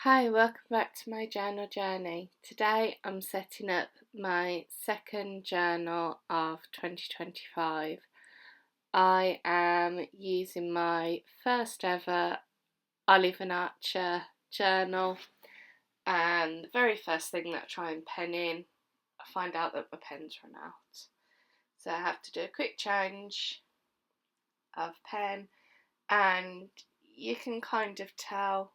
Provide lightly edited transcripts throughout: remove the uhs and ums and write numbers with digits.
Hi, welcome back to my journal journey. Today I'm setting up my second journal of 2025. I am using my first ever Olive and Archer journal, and the very first thing that I try and pen in, I find out that my pen's run out. So I have to do a quick change of pen, and you can kind of tell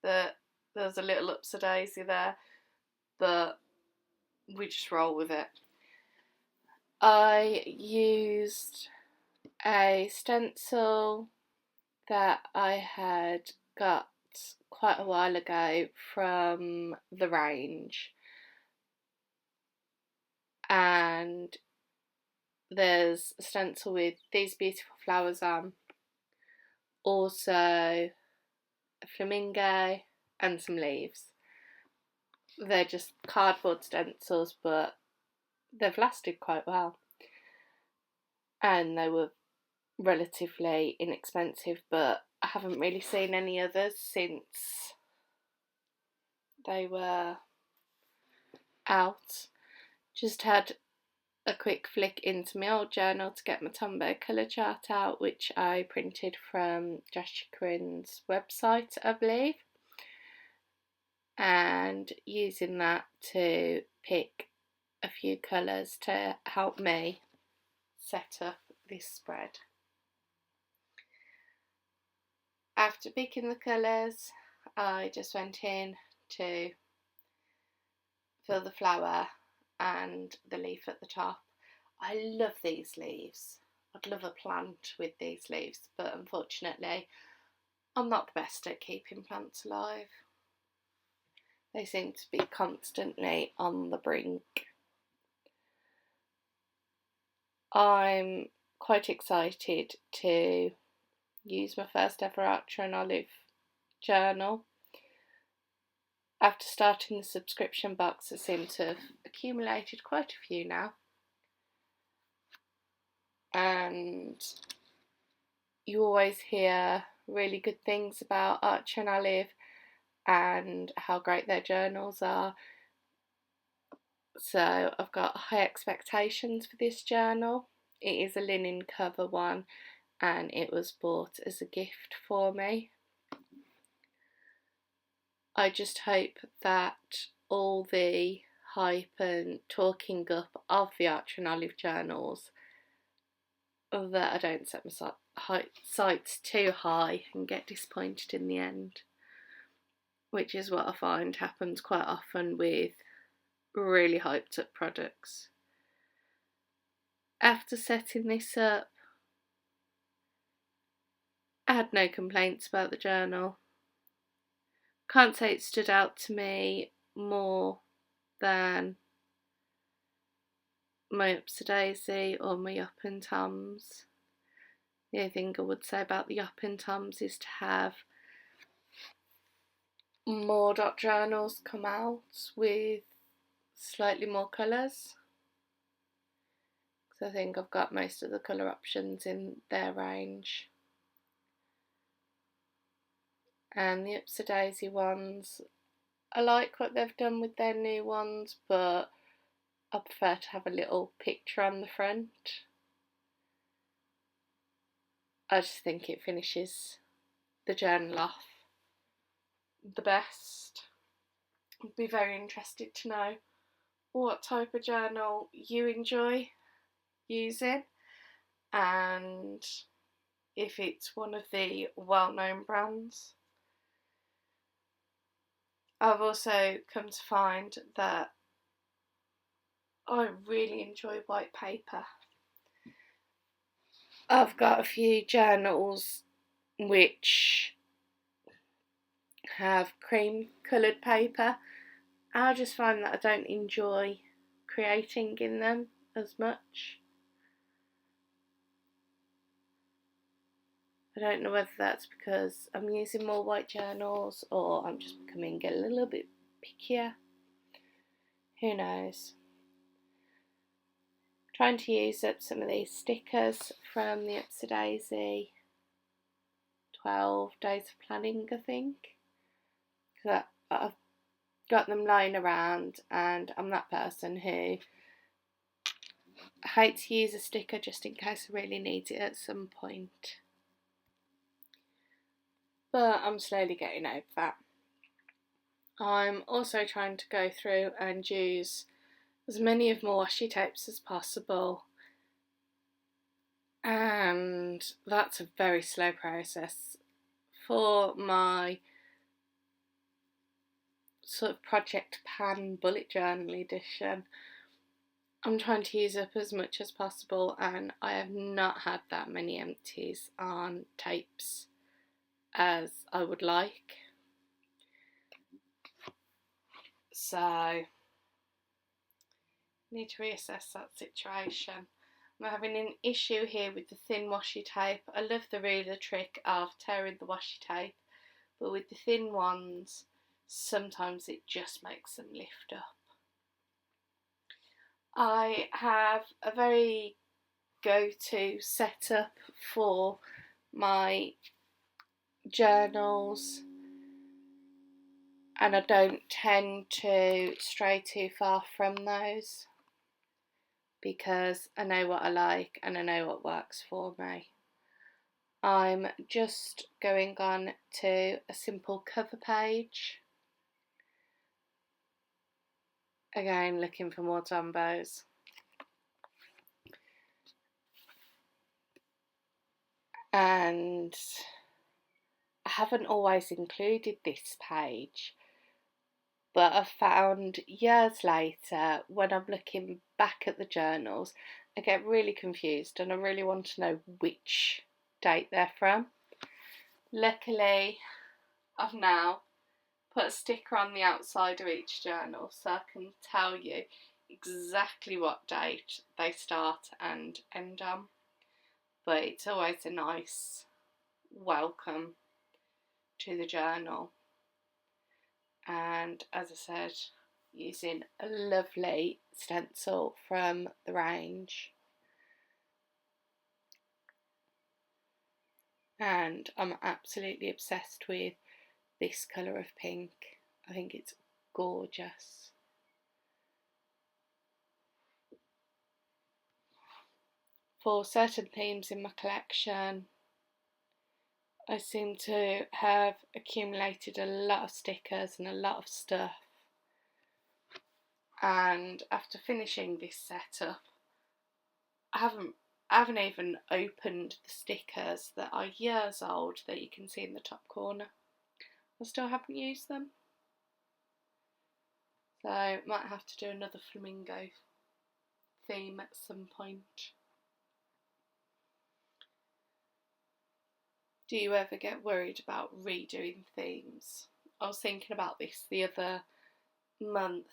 that there's a little upsy-daisy there, but we just roll with it. I used a stencil that I had got quite a while ago from the range, and there's a stencil with these beautiful flowers on, also a flamingo and some leaves. They're just cardboard stencils, but they've lasted quite well, and they were relatively inexpensive, but I haven't really seen any others since they were out. Just had a quick flick into my old journal to get my Tombow colour chart out, which I printed from Josh Chickering's website, I believe, and using that to pick a few colours to help me set up this spread. After picking the colours, I just went in to fill the flower and the leaf at the top. I love these leaves. I'd love a plant with these leaves, but unfortunately I'm not the best at keeping plants alive. They seem to be constantly on the brink. I'm quite excited to use my first ever Archer and Olive journal. After starting the subscription box, I seem to have accumulated quite a few now, and you always hear really good things about Archer and Olive and how great their journals are, so I've got high expectations for this journal. It is a linen cover one, and it was bought as a gift for me. I just hope that all the hype and talking up of the Archer and Olive journals, that I don't set my sights too high and get disappointed in the end, which is what I find happens quite often with really hyped up products. After setting this up, I had no complaints about the journal. Can't say it stood out to me more than my Upsy-Daisy or my Up and Toms. The only thing I would say about the Up and Toms is to have more dot journals come out with slightly more colours, because I think I've got most of the colour options in their range. And the Upsy-Daisy ones, I like what they've done with their new ones, but I prefer to have a little picture on the front. I just think it finishes the journal off the best. I'd be very interested to know what type of journal you enjoy using, and if it's one of the well-known brands. I've also come to find that I really enjoy white paper. I've got a few journals which have cream coloured paper. I just find that I don't enjoy creating in them as much. I don't know whether that's because I'm using more white journals or I'm just becoming a little bit pickier. Who knows? Trying to use up some of these stickers from the Upsy-Daisy 12 Days of Planning, I think. That I've got them lying around, and I'm that person who hates to use a sticker just in case I really need it at some point. But I'm slowly getting over that. I'm also trying to go through and use as many of my washi tapes as possible, and that's a very slow process. For my sort of Project Pan bullet journal edition, I'm trying to use up as much as possible, and I have not had that many empties on tapes as I would like. So I need to reassess that situation. I'm having an issue here with the thin washi tape. I love the ruler trick of tearing the washi tape, but with the thin ones, sometimes it just makes them lift up. I have a very go-to setup for my journals, and I don't tend to stray too far from those because I know what I like and I know what works for me. I'm just going on to a simple cover page. Again, looking for more Tombos. And I haven't always included this page, but I've found years later, when I'm looking back at the journals, I get really confused and I really want to know which date they're from. Luckily, I've now put a sticker on the outside of each journal so I can tell you exactly what date they start and end on. But it's always a nice welcome to the journal. And as I said, using a lovely stencil from the range. And I'm absolutely obsessed with this colour of pink. I think it's gorgeous. For certain themes in my collection, I seem to have accumulated a lot of stickers and a lot of stuff, and after finishing this setup, I haven't even opened the stickers that are years old that you can see in the top corner. I still haven't used them, so might have to do another flamingo theme at some point. Do you ever get worried about redoing themes? I was thinking about this the other month.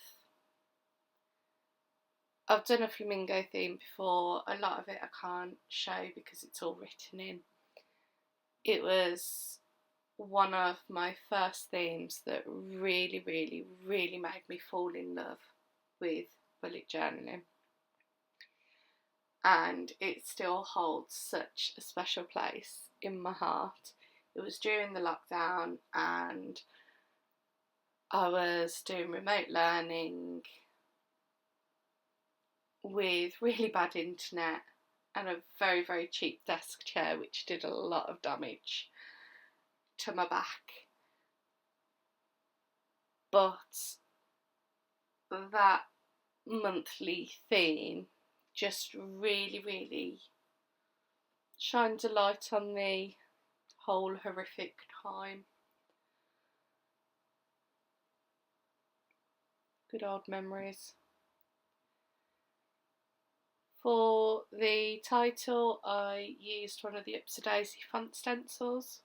I've done a flamingo theme before. A lot of it I can't show because it's all written in. It was one of my first themes that really, really, really made me fall in love with bullet journaling. And it still holds such a special place in my heart. It was during the lockdown and I was doing remote learning with really bad internet and a very, very cheap desk chair, which did a lot of damage to my back. But that monthly theme just really, really shines a light on the whole horrific time. Good old memories. For the title, I used one of the Upsy Daisy font stencils,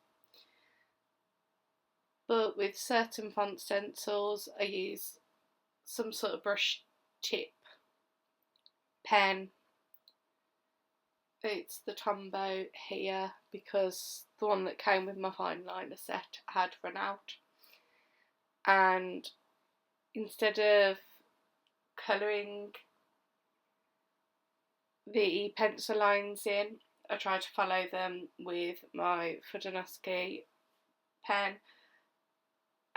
but with certain font stencils I use some sort of brush tip pen. It's the Tombow here because the one that came with my fine liner set had run out, and instead of colouring the pencil lines in, I try to follow them with my Fudonowski pen,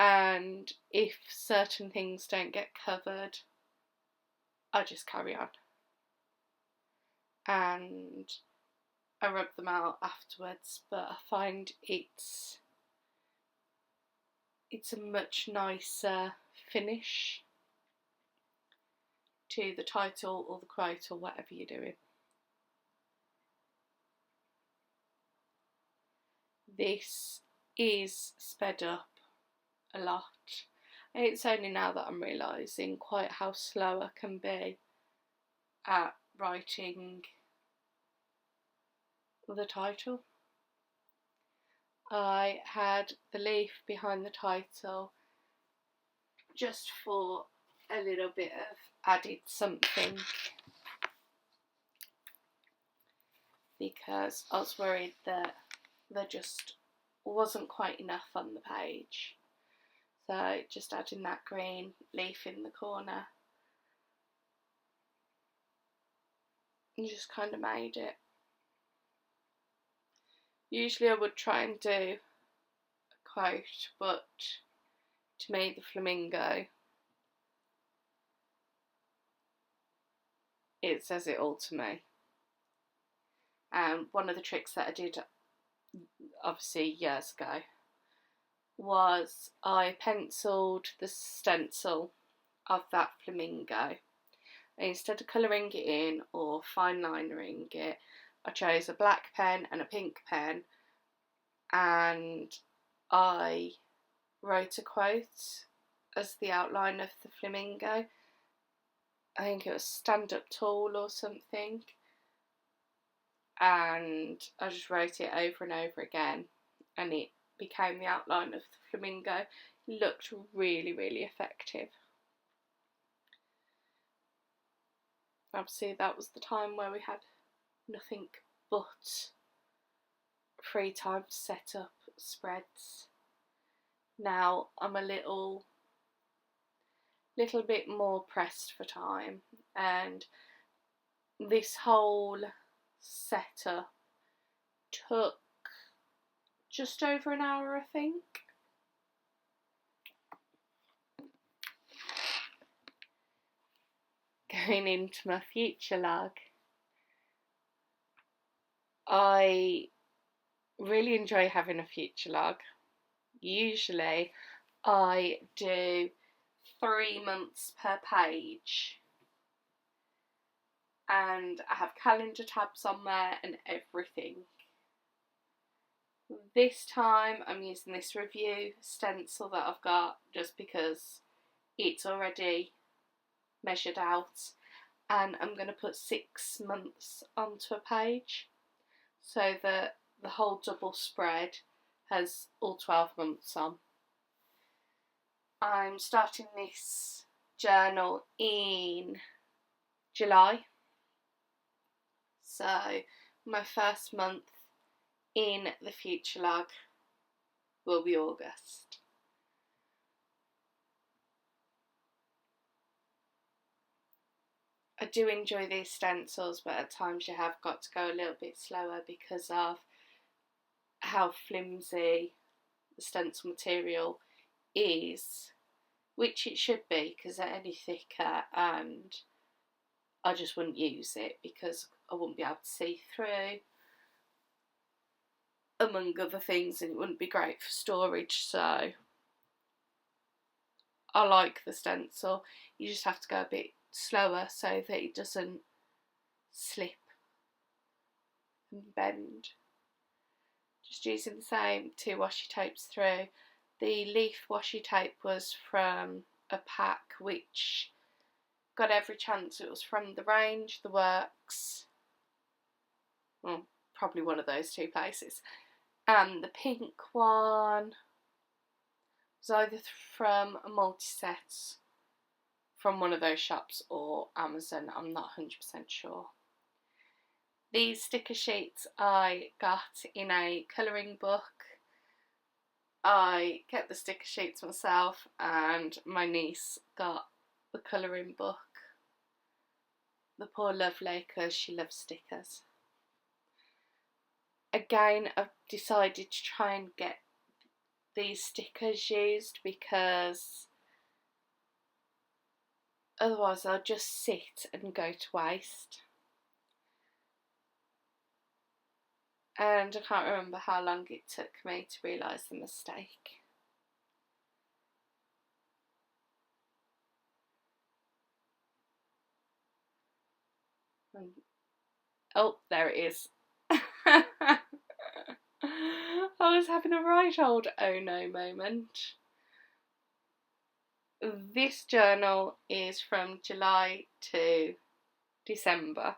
and if certain things don't get covered, I just carry on, and I rub them out afterwards. But I find it's a much nicer finish to the title or the quote or whatever you're doing. This is sped up a lot. It's only now that I'm realising quite how slow I can be at writing the title. I had the leaf behind the title just for a little bit of added something, because I was worried that there just wasn't quite enough on the page. So just adding that green leaf in the corner and just kind of made it. Usually I would try and do a quote, but to me the flamingo, it says it all to me. And one of the tricks that I did, obviously years ago, was I penciled the stencil of that flamingo. And instead of colouring it in or fine linering it, I chose a black pen and a pink pen, and I wrote a quote as the outline of the flamingo. I think it was "stand up tall" or something, and I just wrote it over and over again, and it became the outline of the flamingo. It looked really, really effective. Obviously that was the time where we had nothing but free time to set up spreads. Now I'm a little bit more pressed for time, and this whole setup took just over an hour, I think. Going into my future log, I really enjoy having a future log. Usually I do 3 months per page, and I have calendar tabs on there and everything. This time I'm using this review stencil that I've got just because it's already measured out, and I'm going to put 6 months onto a page so that the whole double spread has all 12 months on. I'm starting this journal in July, so my first month in the future log will be August. I do enjoy these stencils, but at times you have got to go a little bit slower because of how flimsy the stencil material is, which it should be, because they're any thicker and I just wouldn't use it because I wouldn't be able to see through, among other things, and it wouldn't be great for storage. So I like the stencil. You just have to go a bit slower so that it doesn't slip and bend. Just using the same 2 washi tapes through. The leaf washi tape was from a pack which got every chance. It was from the range, the works, well, probably one of those 2 places, and the pink one was either from a multi-set from one of those shops or Amazon. I'm not 100% sure. These sticker sheets I got in a colouring book. I kept the sticker sheets myself, and my niece got the colouring book. The poor lovely, because she loves stickers. Again, I've decided to try and get these stickers used, because otherwise they'll just sit and go to waste. And I can't remember how long it took me to realise the mistake. Oh, there it is. I was having a right old oh no moment. This journal is from July to December,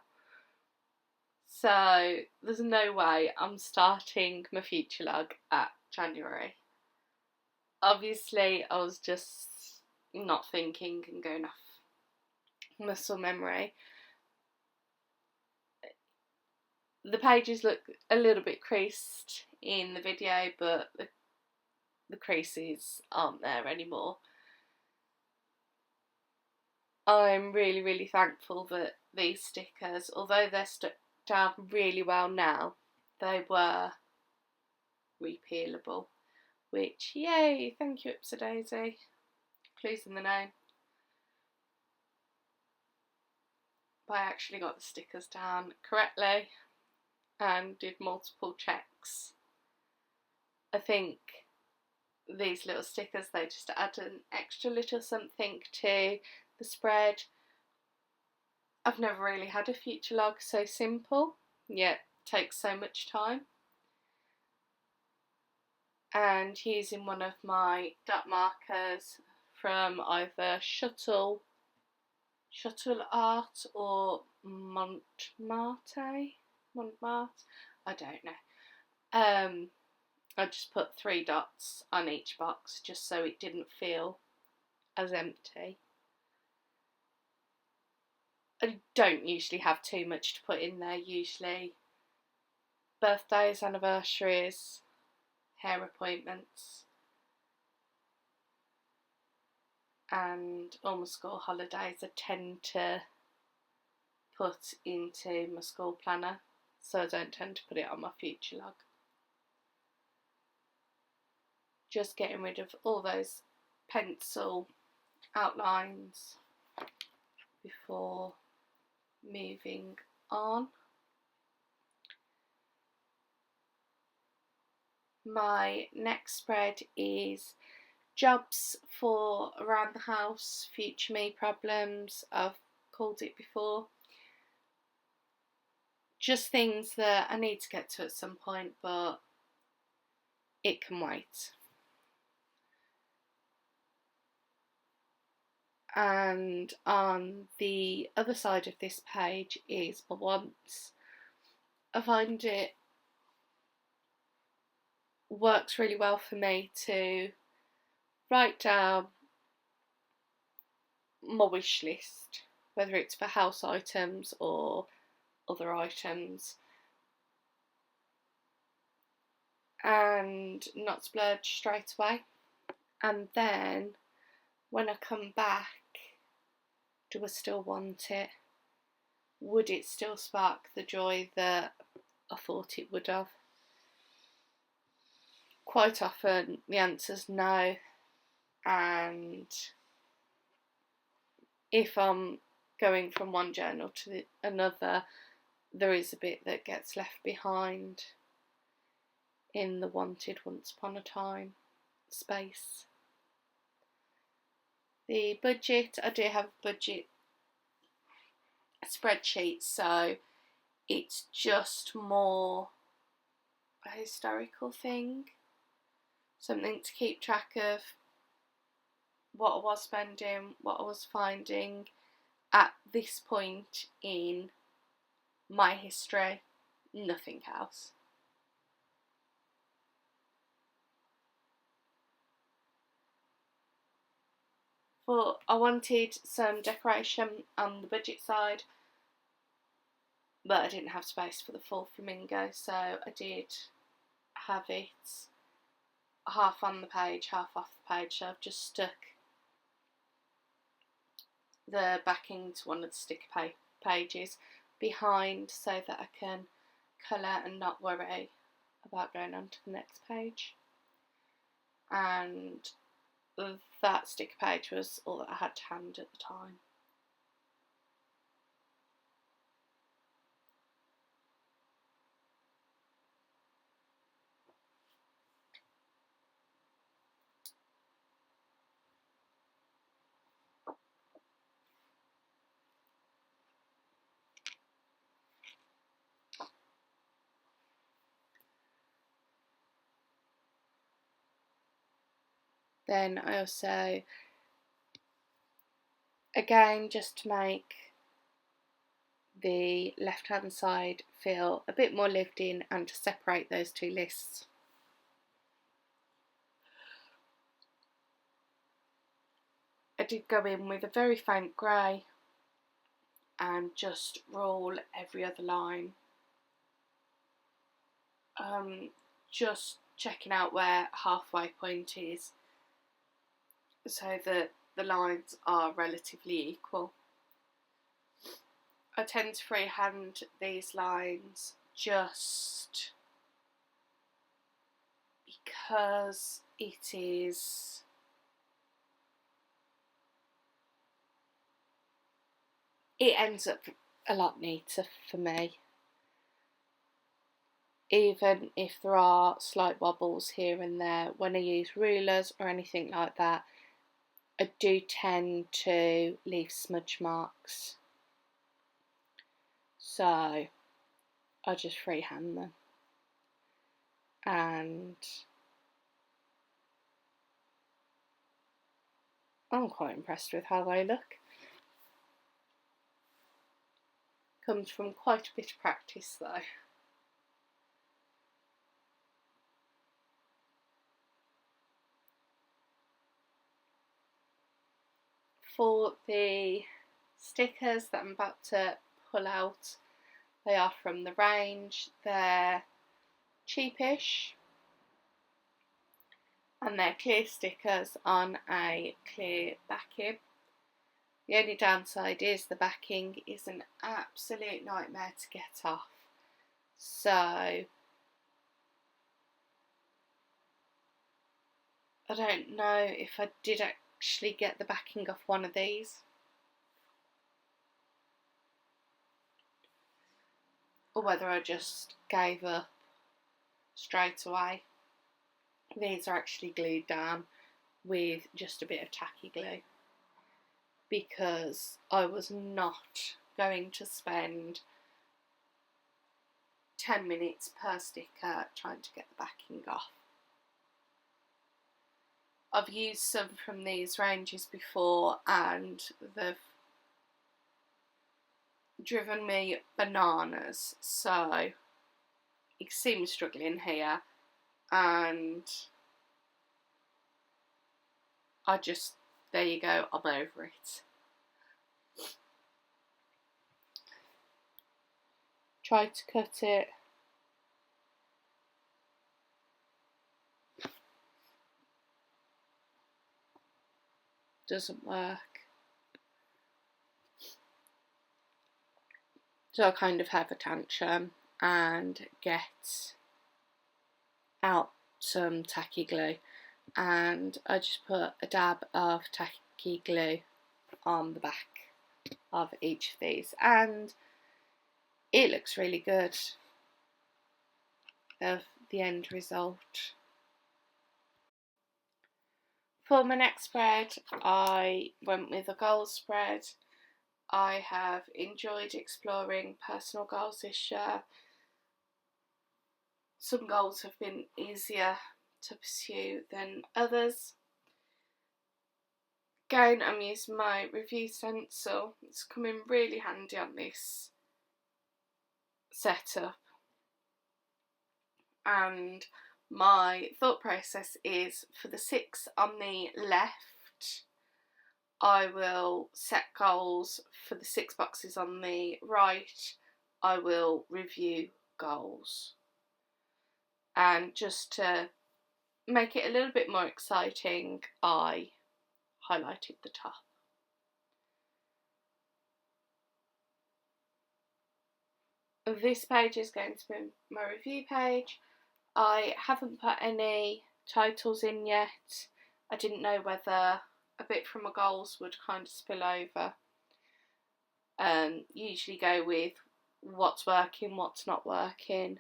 so there's no way I'm starting my future log at January. Obviously I was just not thinking and going off muscle memory. The pages look a little bit creased in the video, but the creases aren't there anymore. I'm really thankful that these stickers, although they're stuck down really well now, they were repealable, which, yay, thank you Ipsa Daisy, clues in the name. But I actually got the stickers down correctly and did multiple checks. I think these little stickers, they just add an extra little something to the spread. I've never really had a future log so simple, yet takes so much time. And using one of my dot markers from either Shuttle Art or Montmartre, I don't know. I just put 3 dots on each box just so it didn't feel as empty. I don't usually have too much to put in there, usually birthdays, anniversaries, hair appointments, and all my school holidays I tend to put into my school planner, so I don't tend to put it on my future log. Just getting rid of all those pencil outlines before moving on. My next spread is jobs for around the house, future me problems, I've called it before. Just things that I need to get to at some point, but it can wait. And on the other side of this page is my wants. I find it works really well for me to write down my wish list, whether it's for house items or other items, and not splurge straight away. And then when I come back, do I still want it? Would it still spark the joy that I thought it would have? Quite often the answer's no, and if I'm going from one journal to another, there is a bit that gets left behind in the wanted once upon a time space. The budget, I do have a budget spreadsheet, so it's just more a historical thing, something to keep track of what I was spending, what I was finding at this point in my history, nothing else. But I wanted some decoration on the budget side, but I didn't have space for the full flamingo, so I did have it half on the page, half off the page, so I've just stuck the backing to one of the sticker pages behind so that I can colour and not worry about going on to the next page. and that sticker page was all that I had to hand at the time. Then I also, again, just to make the left hand side feel a bit more lived in and to separate those two lists, I did go in with a very faint grey and just roll every other line, just checking out where halfway point is so that the lines are relatively equal. I tend to freehand these lines just because it ends up a lot neater for me. Even if there are slight wobbles here and there, when I use rulers or anything like that, I do tend to leave smudge marks. So I just freehand them, and I'm quite impressed with how they look. Comes from quite a bit of practice though. For the stickers that I'm about to pull out, they are from the range. They're cheapish and they're clear stickers on a clear backing. The only downside is the backing is an absolute nightmare to get off. So I don't know if I did actually get the backing off one of these, or whether I just gave up straight away. These are actually glued down with just a bit of tacky glue because I was not going to spend 10 minutes per sticker trying to get the backing off. I've used some from these ranges before and they've driven me bananas, so you can see me struggling here, and there you go, I'm over it. Try to cut it. Doesn't work. So I kind of have a tantrum and get out some tacky glue, and I just put a dab of tacky glue on the back of each of these, and it looks really good of the end result. For my next spread, I went with a goals spread. I have enjoyed exploring personal goals this year. Some goals have been easier to pursue than others. Again, I'm using my review stencil. It's coming really handy on this setup. And my thought process is, for the 6 on the left, I will set goals. For the 6 boxes on the right, I will review goals. And just to make it a little bit more exciting, I highlighted the top. This page is going to be my review page. I haven't put any titles in yet. I didn't know whether a bit from my goals would kind of spill over. Usually go with what's working, what's not working,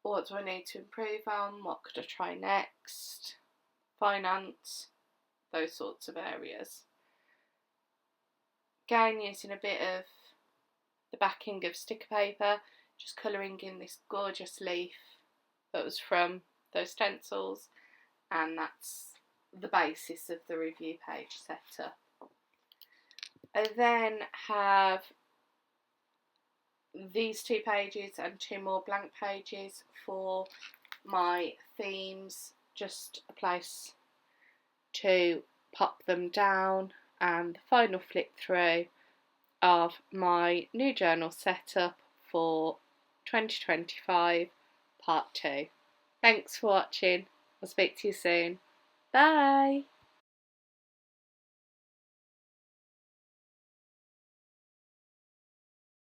what do I need to improve on, what could I try next, finance, those sorts of areas. Again, using a bit of the backing of sticker paper, just colouring in this gorgeous leaf that was from those stencils, and that's the basis of the review page setup. I then have these 2 pages and 2 more blank pages for my themes, just a place to pop them down, and the final flip through of my new journal setup for 2025 part 2. Thanks for watching. I'll speak to you soon. Bye.